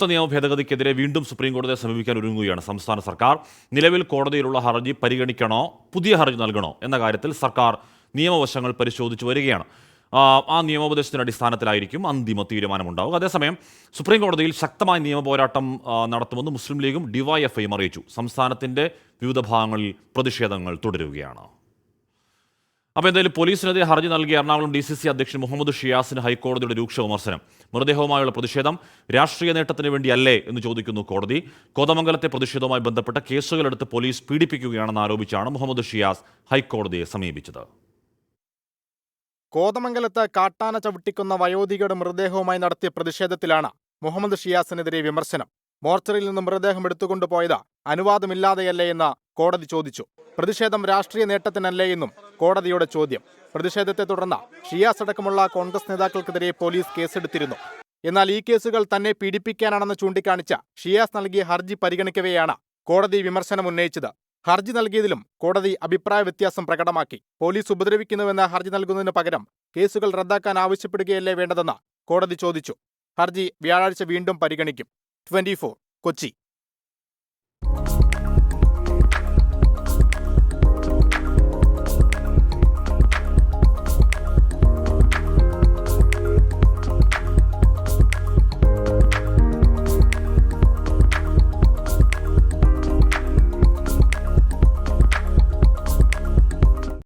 നിയമ ഭേദഗതിക്കെതിരെ വീണ്ടും സുപ്രീം കോടതിയെ സമീപിക്കാൻ ഒരുങ്ങുകയാണ് സംസ്ഥാന സർക്കാർ. നിലവിൽ കോടതിയിലുള്ള ഹർജി പരിഗണിക്കണോ, പുതിയ ഹർജി നൽകണോ എന്ന കാര്യത്തിൽ സർക്കാർ നിയമവശങ്ങൾ പരിശോധിച്ചു വരികയാണ്. ആ നിയമോപദേശത്തിന്റെ അടിസ്ഥാനത്തിലായിരിക്കും അന്തിമ തീരുമാനമുണ്ടാവുക. അതേസമയം സുപ്രീം കോടതിയിൽ ശക്തമായ നിയമ പോരാട്ടം നടത്തുമെന്ന് മുസ്ലിം ലീഗും ഡിവൈഎഫ്ഐയും അറിയിച്ചു. സംസ്ഥാനത്തിന്റെ വിവിധ ഭാഗങ്ങളിൽ പ്രതിഷേധങ്ങൾ തുടരുകയാണ്. അപ്പോൾ എന്തായാലും പോലീസിനെതിരെ ഹർജി നൽകിയ എറണാകുളം DCC അധ്യക്ഷൻ മുഹമ്മദ് ഷിയാസിന് ഹൈക്കോടതിയുടെ രൂക്ഷ വിമർശനം. മൃതദേഹവുമായുള്ള പ്രതിഷേധം രാഷ്ട്രീയ നേട്ടത്തിന് വേണ്ടിയല്ലേ എന്ന് ചോദിക്കുന്നു കോടതി. കോതമംഗലത്തെ പ്രതിഷേധവുമായി ബന്ധപ്പെട്ട കേസുകളെടുത്ത് പോലീസ് പീഡിപ്പിക്കുകയാണെന്ന് ആരോപിച്ചാണ് മുഹമ്മദ് ഷിയാസ് ഹൈക്കോടതിയെ സമീപിച്ചത്. കോതമംഗലത്ത് കാട്ടാന ചവിട്ടിക്കുന്ന വയോധികയുടെ മൃതദേഹവുമായി നടത്തിയ പ്രതിഷേധത്തിലാണ് മുഹമ്മദ് ഷിയാസിനെതിരെ വിമർശനം. മോർച്ചറിയിൽ നിന്ന് മൃതദേഹം എടുത്തുകൊണ്ടുപോയത് അനുവാദമില്ലാതെയല്ലേ എന്ന് കോടതി ചോദിച്ചു. പ്രതിഷേധം രാഷ്ട്രീയ നേട്ടത്തിനല്ലേ എന്നും കോടതിയുടെ ചോദ്യം. പ്രതിഷേധത്തെ തുടർന്ന് ഷിയാസ് അടക്കമുള്ള കോൺഗ്രസ് നേതാക്കൾക്കെതിരെ പോലീസ് കേസെടുത്തിരുന്നു. എന്നാൽ ഈ കേസുകൾ തന്നെ പീഡിപ്പിക്കാനാണെന്ന് ചൂണ്ടിക്കാണിച്ച ഷിയാസ് നൽകിയ ഹർജി പരിഗണിക്കവെയാണ് കോടതി വിമർശനം ഉന്നയിച്ചത്. ഹർജി നൽകിയതിലും കോടതി അഭിപ്രായ വ്യത്യാസം പ്രകടമാക്കി. പോലീസ് ഉപദ്രവിക്കുന്നുവെന്ന് ഹർജി നൽകുന്നതിന് പകരം കേസുകൾ റദ്ദാക്കാൻ ആവശ്യപ്പെടുകയല്ലേ വേണ്ടതെന്ന് കോടതി ചോദിച്ചു. ഹർജി വ്യാഴാഴ്ച വീണ്ടും പരിഗണിക്കും. 24 കൊച്ചി.